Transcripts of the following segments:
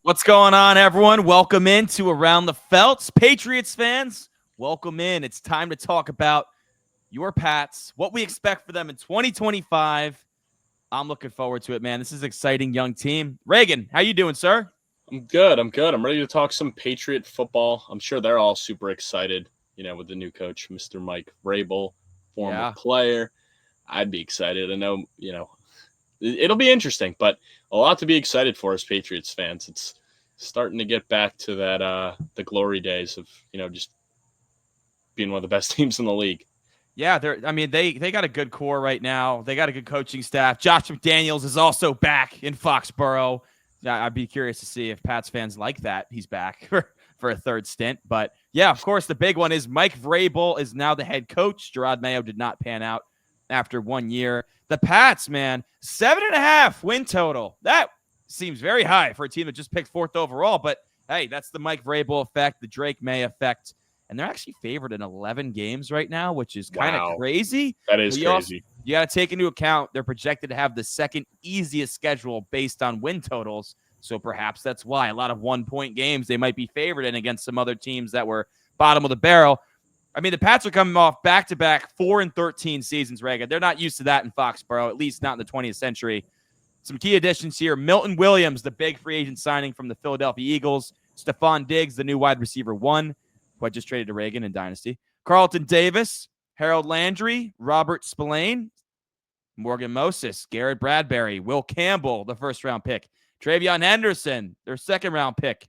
What's going on, everyone? Welcome in to Around the Felts. Patriots fans, welcome in. It's time to talk about your Pats, what we expect for them in 2025. I'm looking forward to it, man. This is an exciting young team. Reagan, how you doing, sir? I'm good. I'm ready to talk some Patriot football. I'm sure they're all super excited, with the new coach, Mr. Mike Vrabel, former Yeah. player. I'd be excited. I know, it'll be interesting, but a lot to be excited for as Patriots fans. It's starting to get back to that the glory days of, just being one of the best teams in the league. Yeah, they got a good core right now. They got a good coaching staff. Josh McDaniels is also back in Foxboro. I'd be curious to see if Pats fans like that. He's back for a third stint. But yeah, of course, the big one is Mike Vrabel is now the head coach. Maye did not pan out after 1 year. The Pats, man, 7.5 win total. That seems very high for a team that just picked 4th overall. But hey, that's the Mike Vrabel effect, the Drake Maye effect. And they're actually favored in 11 games right now, which is kind of crazy. That is crazy. You got to take into account they're projected to have the second easiest schedule based on win totals. So perhaps that's why a lot of 1-point games they might be favored in against some other teams that were bottom of the barrel. I mean, the Pats are coming off back-to-back 4-13 seasons, Reagan. They're not used to that in Foxboro, at least not in the 20th century. Some key additions here. Milton Williams, the big free agent signing from the Philadelphia Eagles. Stefon Diggs, the new wide receiver 1. Who I just traded to Reagan in Dynasty. Carlton Davis, Harold Landry, Robert Spillane, Morgan Moses, Garrett Bradbury, Will Campbell, the first-round pick, Trayvon Henderson, their second-round pick,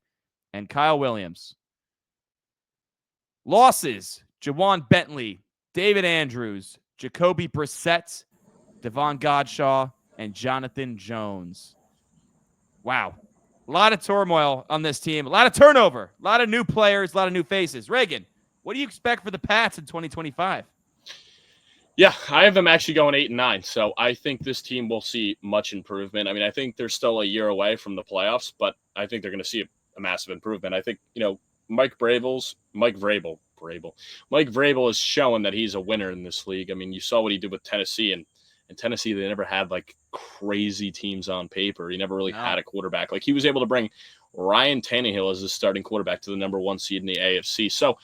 and Kyle Williams. Losses, Jawan Bentley, David Andrews, Jacoby Brissett, Devon Godshaw, and Jonathan Jones. Wow. A lot of turmoil on this team. A lot of turnover. A lot of new players. A lot of new faces. Reagan, what do you expect for the Pats in 2025? Yeah, I have them actually going 8-9. So I think this team will see much improvement. I mean, I think they're still a year away from the playoffs, but I think they're going to see a massive improvement. I think, Mike Vrabel is showing that he's a winner in this league. I mean, you saw what he did with Tennessee, and in Tennessee, they never had like crazy teams on paper. He never really had a quarterback. Like he was able to bring Ryan Tannehill as his starting quarterback to the number 1 seed in the AFC. So,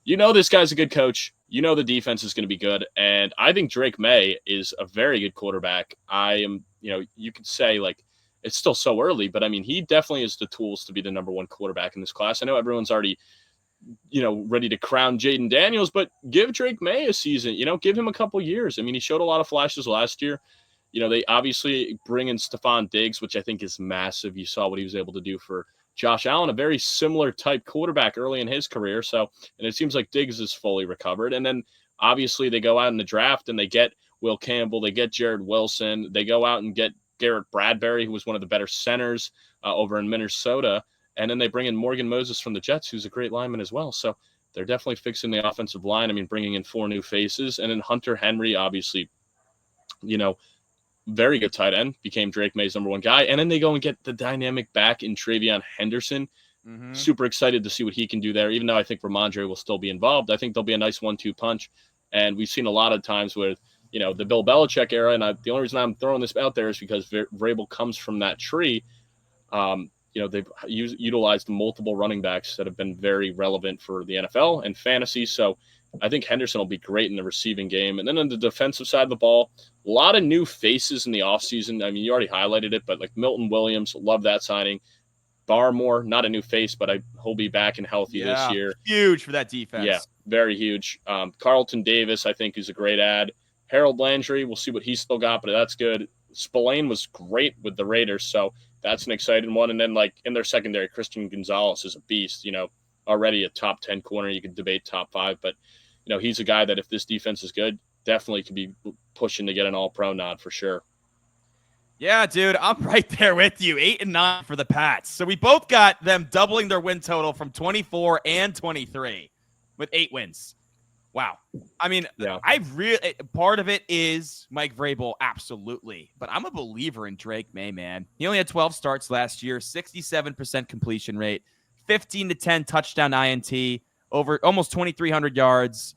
this guy's a good coach. The defense is going to be good. And I think Drake Maye is a very good quarterback. You could say like it's still so early, but I mean, he definitely has the tools to be the number 1 quarterback in this class. I know everyone's already ready to crown Jaden Daniels, but give Drake Maye a season, give him a couple years. I mean, he showed a lot of flashes last year. They obviously bring in Stefon Diggs, which I think is massive. You saw what he was able to do for Josh Allen, a very similar type quarterback early in his career. So, and it seems like Diggs is fully recovered. And then obviously they go out in the draft and they get Will Campbell, they get Jared Wilson, they go out and get Garrett Bradbury, who was one of the better centers over in Minnesota. And then they bring in Morgan Moses from the Jets, who's a great lineman as well. So they're definitely fixing the offensive line. I mean, bringing in 4 new faces. And then Hunter Henry, obviously, very good tight end, became Drake Maye's number 1 guy. And then they go and get the dynamic back in Trayvon Henderson. Mm-hmm. Super excited to see what he can do there. Even though I think Rhamondre will still be involved, I think there'll be a nice 1-2 punch. And we've seen a lot of times with, the Bill Belichick era. And the only reason I'm throwing this out there is because Vrabel comes from that tree. They've utilized multiple running backs that have been very relevant for the NFL and fantasy. So I think Henderson will be great in the receiving game. And then on the defensive side of the ball, a lot of new faces in the offseason. I mean, you already highlighted it, but like Milton Williams, love that signing. Barmore, not a new face, but he'll be back and healthy this year. Huge for that defense. Yeah, very huge. Carlton Davis, I think, is a great add. Harold Landry, we'll see what he's still got, but that's good. Spillane was great with the Raiders, so that's an exciting one. And then, like, in their secondary, Christian Gonzalez is a beast, already a top 10 corner. You could debate top 5, but, he's a guy that if this defense is good, definitely could be pushing to get an all-pro nod for sure. Yeah, dude, I'm right there with you. 8-9 for the Pats. So we both got them doubling their win total from 24 and 23 with 8 wins. Wow. I mean, yeah. Part of it is Mike Vrabel, absolutely. But I'm a believer in Drake Maye, man. He only had 12 starts last year, 67% completion rate, 15-10 touchdown INT, over almost 2,300 yards.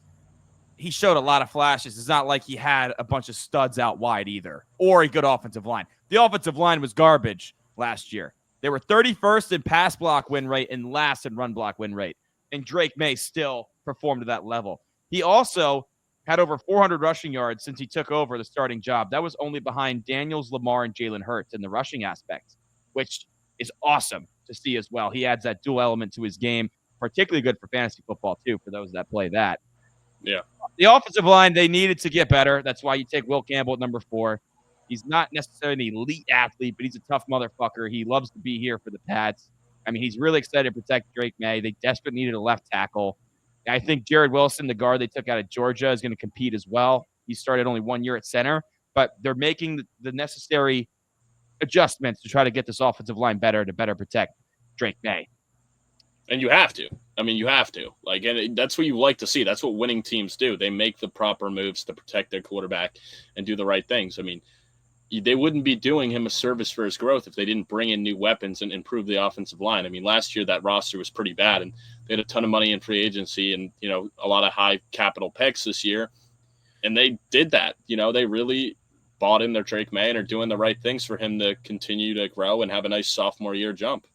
He showed a lot of flashes. It's not like he had a bunch of studs out wide either, or a good offensive line. The offensive line was garbage last year. They were 31st in pass block win rate and last in run block win rate. And Drake Maye still performed to that level. He also had over 400 rushing yards since he took over the starting job. That was only behind Daniels, Lamar, and Jalen Hurts in the rushing aspect, which is awesome to see as well. He adds that dual element to his game, particularly good for fantasy football, too, for those that play that. Yeah. The offensive line, they needed to get better. That's why you take Will Campbell at number 4. He's not necessarily an elite athlete, but he's a tough motherfucker. He loves to be here for the Pats. I mean, he's really excited to protect Drake Maye. They desperately needed a left tackle. I think Jared Wilson, the guard they took out of Georgia, is going to compete as well. He started only 1 year at center, but they're making the necessary adjustments to try to get this offensive line better to better protect Drake Maye. And you have to. I mean, you have to. Like, and that's what you like to see. That's what winning teams do. They make the proper moves to protect their quarterback and do the right things. I mean, they wouldn't be doing him a service for his growth if they didn't bring in new weapons and improve the offensive line. I mean, last year that roster was pretty bad, and they had a ton of money in free agency and, you know, a lot of high capital picks this year. And they did that. You know, they really bought in their Drake Maye and are doing the right things for him to continue to grow and have a nice sophomore year jump.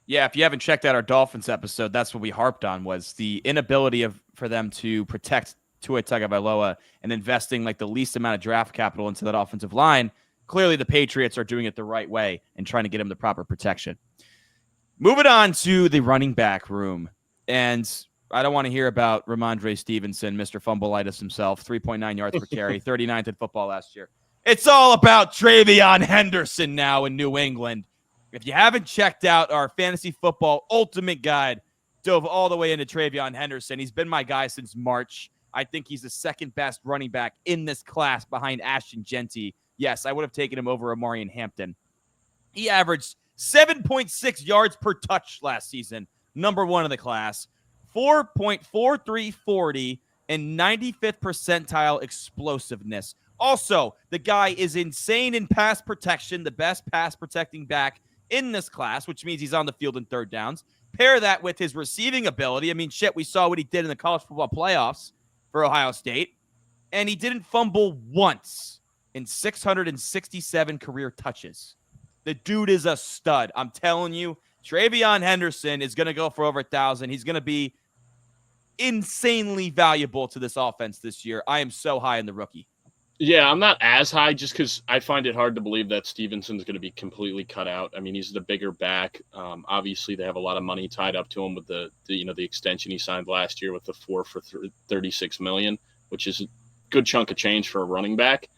Yeah, if you haven't checked out our Dolphins episode, that's what we harped on, was the inability for them to protect Tua Tagovailoa and investing like the least amount of draft capital into that offensive line. Clearly, the Patriots are doing it the right way and trying to get him the proper protection. Moving on to the running back room. And I don't want to hear about Rhamondre Stevenson, Mr. Fumbleitis himself, 3.9 yards per carry, 39th in football last year. It's all about Trayvon Henderson now in New England. If you haven't checked out our fantasy football ultimate guide, dove all the way into Trayvon Henderson. He's been my guy since March. I think he's the second best running back in this class behind Ashton Genty. Yes, I would have taken him over Amari and Hampton. He averaged 7.6 yards per touch last season, number 1 in the class, 4.4340, and 95th percentile explosiveness. Also, the guy is insane in pass protection, the best pass protecting back in this class, which means he's on the field in third downs. Pair that with his receiving ability. I mean, shit, we saw what he did in the college football playoffs for Ohio State, and he didn't fumble once in 667 career touches. The dude is a stud. I'm telling you, Trayvon Henderson is going to go for over 1,000. He's going to be insanely valuable to this offense this year. I am so high in the rookie. Yeah, I'm not as high just because I find it hard to believe that Stevenson's going to be completely cut out. I mean, he's the bigger back. Obviously, they have a lot of money tied up to him with the extension he signed last year with the 4 for $36 million, which is a good chunk of change for a running back.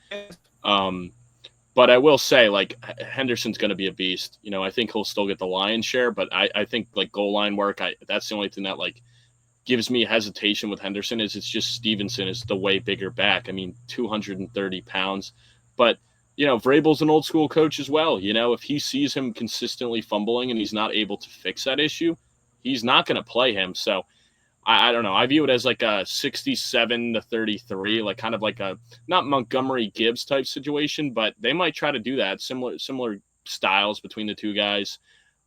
But I will say, like, Henderson's going to be a beast. You know, I think he'll still get the lion's share, but I think, like, goal line work, that's the only thing that, like, gives me hesitation with Henderson is it's just Stevenson is the way bigger back. I mean, 230 pounds. But, you know, Vrabel's an old school coach as well. You know, if he sees him consistently fumbling and he's not able to fix that issue, he's not going to play him. So I don't know. I view it as like a 67-33, like kind of like a not Montgomery Gibbs type situation, but they might try to do that. Similar styles between the two guys.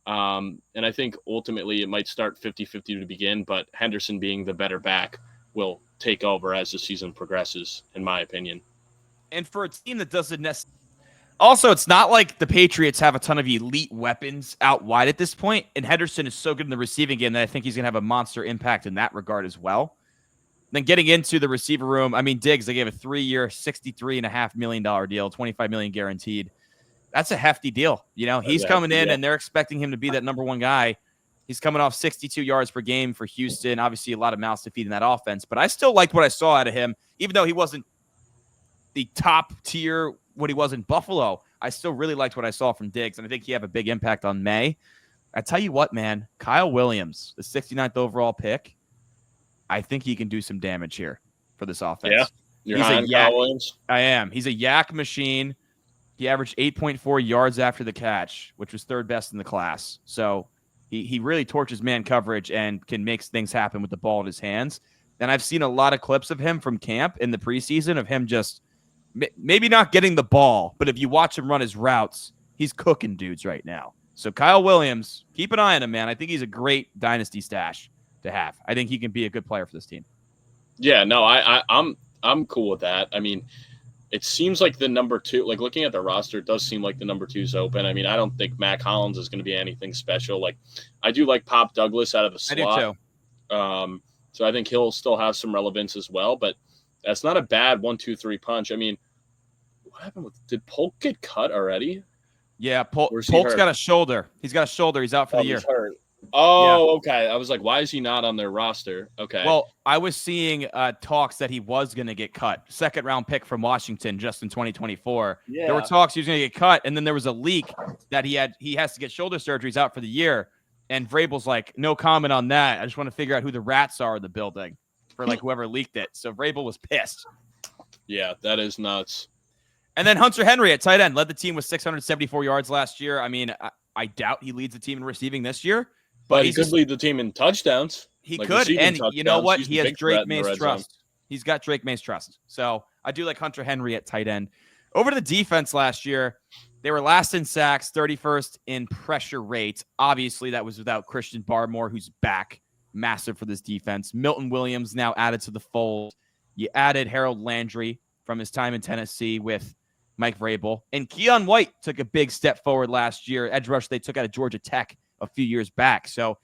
And I think ultimately it might start 50-50 to begin, but Henderson being the better back will take over as the season progresses, in my opinion. And for a team that doesn't necessarily... Also, it's not like the Patriots have a ton of elite weapons out wide at this point, and Henderson is so good in the receiving game that I think he's going to have a monster impact in that regard as well. Then getting into the receiver room, I mean, Diggs, they gave a 3-year, $63.5 million deal, $25 million guaranteed. That's a hefty deal. You know, he's coming in and they're expecting him to be that number 1 guy. He's coming off 62 yards per game for Houston. Obviously, a lot of mouths to feed in that offense. But I still liked what I saw out of him, even though he wasn't the top tier what he was in Buffalo. I still really liked what I saw from Diggs, and I think he have a big impact on Maye. I tell you what, man, Kyle Williams, the 69th overall pick, I think he can do some damage here for this offense. Yeah, you're high on Kyle Williams? I am. He's a yak machine. He averaged 8.4 yards after the catch, which was 3rd best in the class. So he really torches man coverage and can make things happen with the ball in his hands. And I've seen a lot of clips of him from camp in the preseason of him just maybe not getting the ball, but if you watch him run his routes, he's cooking dudes right now. So Kyle Williams, keep an eye on him, man. I think he's a great dynasty stash to have. I think he can be a good player for this team. Yeah, no, I'm cool with that. I mean, it seems like the number 2, like looking at the roster, it does seem like the number 2 is open. I mean, I don't think Mac Hollins is going to be anything special. Like, I do like Pop Douglas out of the slot. I do too. So I think he'll still have some relevance as well, but that's not a bad 1-2-3 punch. I mean, what happened did Polk get cut already? Yeah, Polk's got a shoulder. He's got a shoulder. He's out for the year. Oh, yeah. Okay. I was like, why is he not on their roster? Okay. Well, I was seeing talks that he was going to get cut. Second-round pick from Washington just in 2024. Yeah. There were talks he was going to get cut, and then there was a leak that he has to get shoulder surgery. He's out for the year. And Vrabel's like, no comment on that. I just want to figure out who the rats are in the building for like whoever leaked it. So Vrabel was pissed. Yeah, that is nuts. And then Hunter Henry at tight end led the team with 674 yards last year. I mean, I doubt he leads the team in receiving this year. But he could lead the team in touchdowns. He could, and you know what? He has Drake May's trust. He's got Drake May's trust. So I do like Hunter Henry at tight end. Over to the defense last year, they were last in sacks, 31st in pressure rate. Obviously, that was without Christian Barmore, who's back. Massive for this defense. Milton Williams now added to the fold. You added Harold Landry from his time in Tennessee with Mike Vrabel. And Keon White took a big step forward last year. Edge rush they took out of Georgia Tech a few years back. So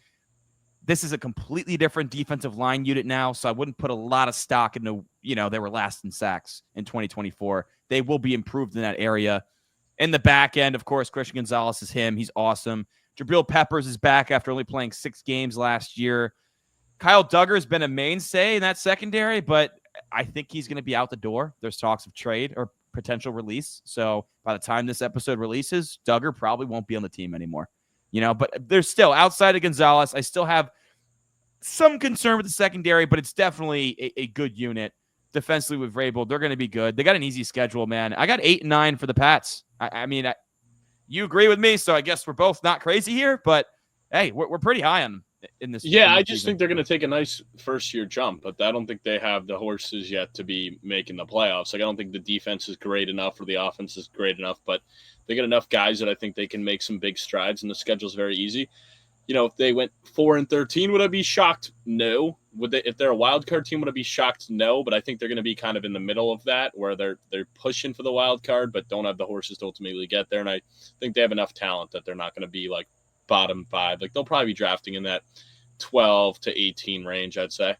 this is a completely different defensive line unit now. So I wouldn't put a lot of stock into, they were last in sacks in 2024. They will be improved in that area. In the back end, of course, Christian Gonzalez is him. He's awesome. Jabril Peppers is back after only playing 6 games last year. Kyle Duggar has been a mainstay in that secondary, but I think he's going to be out the door. There's talks of trade or potential release. So by the time this episode releases, Duggar probably won't be on the team anymore. But there's still, outside of Gonzalez, I still have some concern with the secondary, but it's definitely a good unit. Defensively with Vrabel, they're going to be good. They got an easy schedule, man. I got 8 and 9 for the Pats. I mean, you agree with me, so I guess we're both not crazy here, but hey, we're pretty high on them in this. Yeah, I just think they're going to take a nice first-year jump, but I don't think they have the horses yet to be making the playoffs. Like, I don't think the defense is great enough or the offense is great enough, but they got enough guys that I think they can make some big strides, and the schedule's very easy. If they went 4-13, would I be shocked? No. Would they? If they're a wild card team, would I be shocked? No. But I think they're going to be kind of in the middle of that, where they're pushing for the wild card, but don't have the horses to ultimately get there. And I think they have enough talent that they're not going to be like bottom 5. Like, they'll probably be drafting in that 12 to 18 range, I'd say.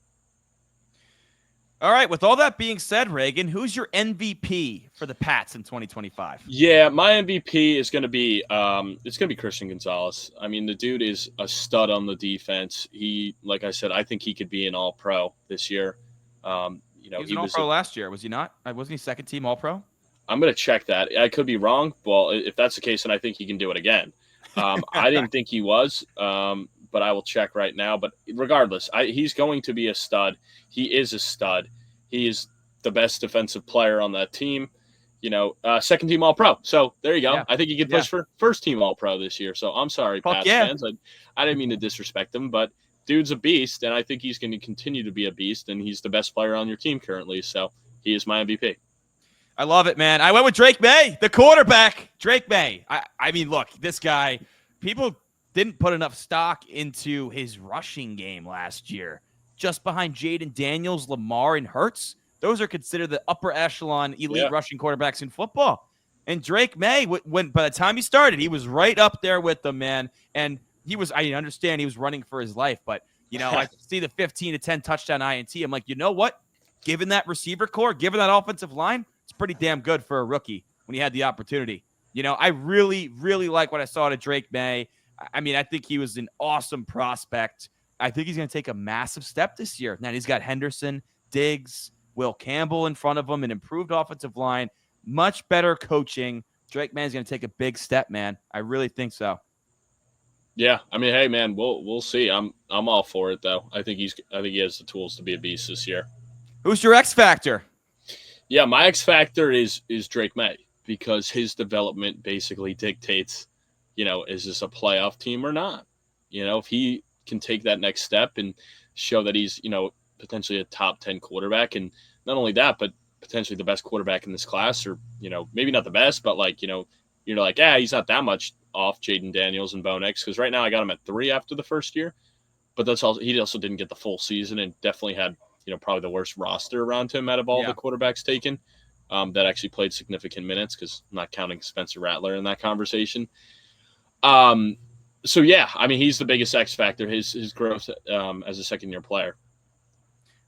All right. With all that being said, Reagan, who's your MVP for the Pats in 2025? Yeah, my MVP is going to be it's going to be Christian Gonzalez. I mean, the dude is a stud on the defense. He, like I said, I think he could be an All-Pro this year. He was an All-Pro last year, was he not? Wasn't he second team All-Pro? I'm going to check that. I could be wrong. Well, if that's the case, then I think he can do it again. I didn't think he was, but I will check right now. But regardless, he's going to be a stud. He is a stud. He is the best defensive player on that team. Second team All-Pro. So there you go. Yeah. I think he could push for first team All-Pro this year. So I'm sorry, Pats fans. I didn't mean to disrespect him, but dude's a beast, and I think he's going to continue to be a beast, and he's the best player on your team currently. So he is my MVP. I love it, man. I went with Drake Maye, the quarterback. Drake Maye. I mean, look, this guy, people didn't put enough stock into his rushing game last year. Just behind Jaden Daniels, Lamar, and Hurts. Those are considered the upper echelon elite rushing quarterbacks in football. And Drake Maye, by the time he started, he was right up there with them, man. And I understand he was running for his life, but, I see the 15 to 10 touchdown INT. I'm like, you know what? Given that receiver core, given that offensive line, it's pretty damn good for a rookie when he had the opportunity. I really, really like what I saw to Drake Maye. I mean, I think he was an awesome prospect. I think he's going to take a massive step this year. Now, he's got Henderson, Diggs, Will Campbell in front of him, an improved offensive line, much better coaching. Drake Maye's going to take a big step, man. I really think so. Yeah, I mean, hey, man, we'll see. I'm all for it, though. I think he has the tools to be a beast this year. Who's your X factor? Yeah, my X factor is Drake Maye, because his development basically dictates, is this a playoff team or not? If he can take that next step and show that he's, potentially a top 10 quarterback, and not only that, but potentially the best quarterback in this class, or, maybe not the best, but you're like, he's not that much off Jaden Daniels and Bo Nix, because right now I got him at 3 after the first year, but he also didn't get the full season and definitely had, probably the worst roster around him out of all the quarterbacks taken. that actually played significant minutes, because I'm not counting Spencer Rattler in that conversation. So yeah, I mean, he's the biggest X factor, his growth as a second-year player.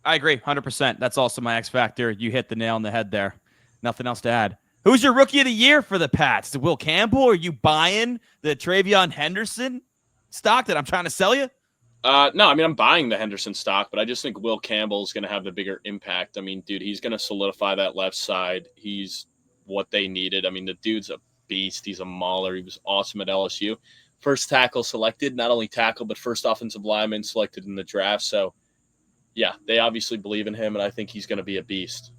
I agree, 100%. That's also my X factor. You hit the nail on the head there. Nothing else to add. Who's your rookie of the year for the Pats? The Will Campbell? Are you buying the Trayvon Henderson stock that I'm trying to sell you? No, I mean, I'm buying the Henderson stock, but I just think Will Campbell is going to have the bigger impact. I mean, dude, he's going to solidify that left side. He's what they needed. I mean, the dude's a beast. He's a mauler. He was awesome at LSU. First tackle selected, not only tackle, but first offensive lineman selected in the draft. So, yeah, they obviously believe in him, and I think he's going to be a beast.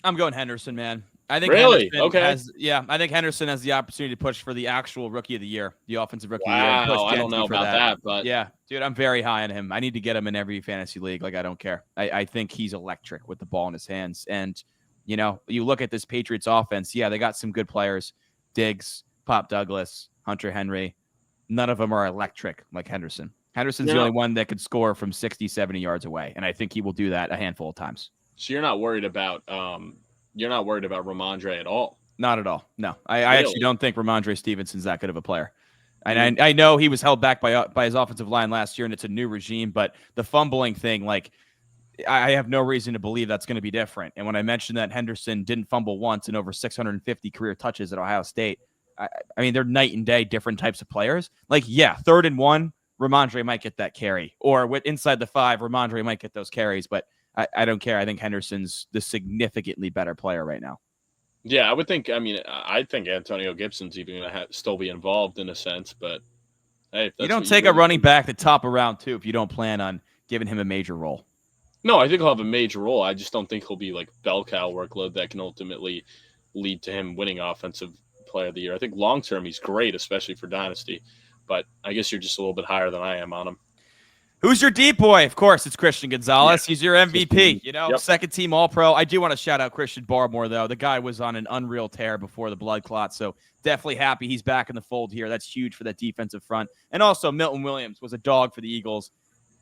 I'm going Henderson, man. I think really? Henderson Okay. I think Henderson has the opportunity to push for the actual rookie of the year, the offensive rookie of the year. Wow, And push I don't Genty know for about that, but yeah, dude, I'm very high on him. I need to get him in every fantasy league. Like, I don't care. I think he's electric with the ball in his hands. And, you know, you look at this Patriots offense, yeah, they got some good players. Diggs, Pop Douglas, Hunter Henry. None of them are electric like Henderson. Henderson's the only one that could score from 60, 70 yards away. And I think he will do that a handful of times. So you're not worried about Rhamondre at all? Not at all. No, I Really? actually don't think Rhamondre Stevenson's that good of a player. And I know he was held back by his offensive line last year, and it's a new regime. But the fumbling thing, like, I have no reason to believe that's going to be different. And when I mentioned that Henderson didn't fumble once in over 650 career touches at Ohio State, I mean, they're night and day different types of players. Like, yeah, 3rd and 1, Rhamondre might get that carry. Or with inside the 5, Rhamondre might get those carries. But I don't care. I think Henderson's the significantly better player right now. Yeah, I would think. I mean, I think Antonio Gibson's even going to still be involved in a sense. But hey, you don't take a running back the top of round 2 if you don't plan on giving him a major role. No, I think he'll have a major role. I just don't think he'll be like bell cow workload that can ultimately lead to him winning offensive player of the year. I think long term he's great, especially for dynasty. But I guess you're just a little bit higher than I am on him. Who's your deep boy? Of course, it's Christian Gonzalez. Yeah. He's your MVP, you know, second team All-Pro. I do want to shout out Christian Barmore, though. The guy was on an unreal tear before the blood clot, so definitely happy he's back in the fold here. That's huge for that defensive front. And also, Milton Williams was a dog for the Eagles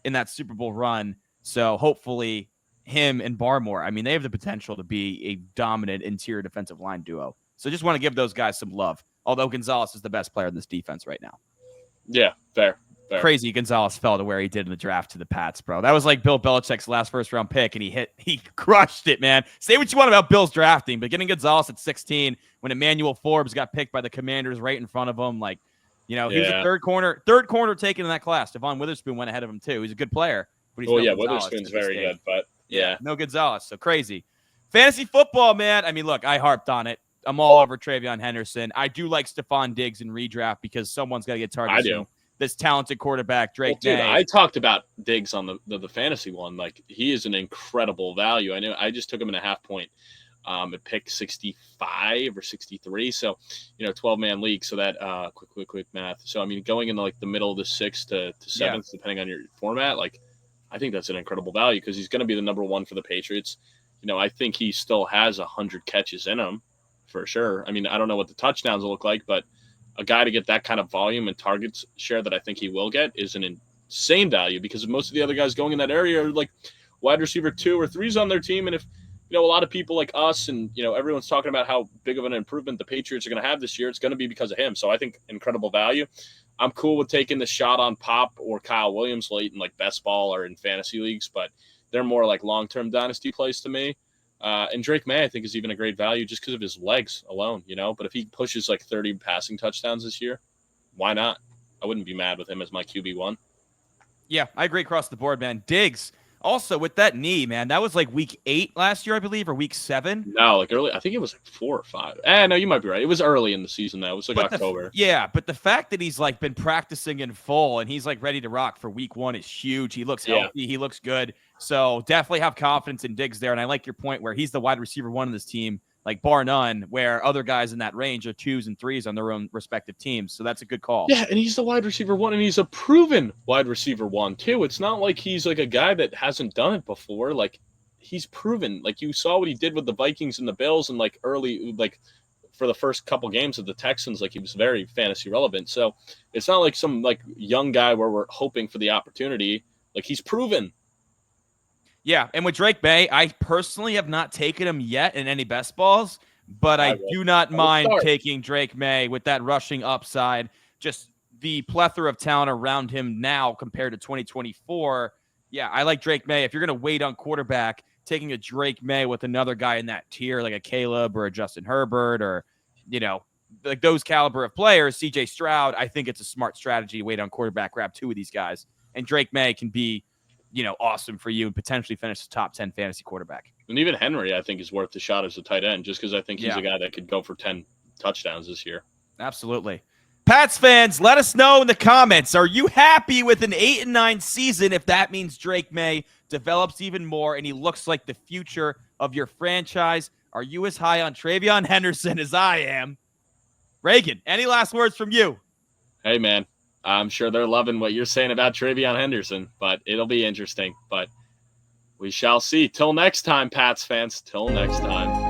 in that Super Bowl run, so hopefully him and Barmore, I mean, they have the potential to be a dominant interior defensive line duo. So just want to give those guys some love, although Gonzalez is the best player in this defense right now. Yeah, fair. Crazy Gonzalez fell to where he did in the draft to the Pats, bro. That was like Bill Belichick's last first-round pick, and he crushed it, man. Say what you want about Bill's drafting, but getting Gonzalez at 16 when Emmanuel Forbes got picked by the Commanders right in front of him, like, you know, he was a third corner taken in that class. Devon Witherspoon went ahead of him too. He's a good player, but he's Witherspoon's very good, but no Gonzalez, so crazy. Fantasy football, man. I mean, look, I harped on it. I'm all over Trayvon Henderson. I do like Stefon Diggs in redraft because someone's got to get targeted. I do. This talented quarterback, Drake Maye. Dude, I talked about Diggs on the fantasy one. Like, he is an incredible value. I know I just took him in a half point at pick 65 or 63. So, 12-man league. So that quick math. So, I mean, going into like the middle of the 6th to 7th, depending on your format, like, I think that's an incredible value because he's going to be the number 1 for the Patriots. I think he still has 100 catches in him for sure. I mean, I don't know what the touchdowns will look like, but a guy to get that kind of volume and targets share that I think he will get is an insane value because most of the other guys going in that area are like wide receiver 2 or 3s on their team. And if, a lot of people like us and, everyone's talking about how big of an improvement the Patriots are going to have this year, it's going to be because of him. So I think incredible value. I'm cool with taking the shot on Pop or Kyle Williams late in like best ball or in fantasy leagues, but they're more like long-term dynasty plays to me. And Drake Maye, I think, is even a great value just because of his legs alone, But if he pushes like 30 passing touchdowns this year, why not? I wouldn't be mad with him as my QB1. Yeah, I agree across the board, man. Diggs, also with that knee, man, that was like week 8 last year, I believe, or week 7. No, like early. I think it was like 4 or 5. No, you might be right. It was early in the season, though. It was like October. But the fact that he's like been practicing in full and he's like ready to rock for week 1 is huge. He looks healthy. He looks good. So definitely have confidence in Diggs there. And I like your point where he's the wide receiver 1 of this team, like bar none, where other guys in that range are 2s and 3s on their own respective teams. So that's a good call. Yeah, and he's the wide receiver 1, and he's a proven wide receiver 1 too. It's not like he's like a guy that hasn't done it before. Like, he's proven. Like, you saw what he did with the Vikings and the Bills and like early, like for the first couple games of the Texans, like he was very fantasy relevant. So it's not like some like young guy where we're hoping for the opportunity. Like, he's proven. Yeah, and with Drake Maye, I personally have not taken him yet in any best balls, but I do not mind taking Drake Maye with that rushing upside. Just the plethora of talent around him now compared to 2024. Yeah, I like Drake Maye. If you're going to wait on quarterback, taking a Drake Maye with another guy in that tier, like a Caleb or a Justin Herbert or, like those caliber of players, CJ Stroud, I think it's a smart strategy. Wait on quarterback, grab two of these guys. And Drake Maye can be, awesome for you and potentially finish the top 10 fantasy quarterback. And even Henry, I think, is worth the shot as a tight end just because I think he's a guy that could go for 10 touchdowns this year. Absolutely. Pats fans, let us know in the comments. Are you happy with an 8-9 season if that means Drake Maye develops even more and he looks like the future of your franchise? Are you as high on Trayvon Henderson as I am? Reagan, any last words from you? Hey, man. I'm sure they're loving what you're saying about Trayvon Henderson, but it'll be interesting. But we shall see. Till next time, Pats fans. Till next time.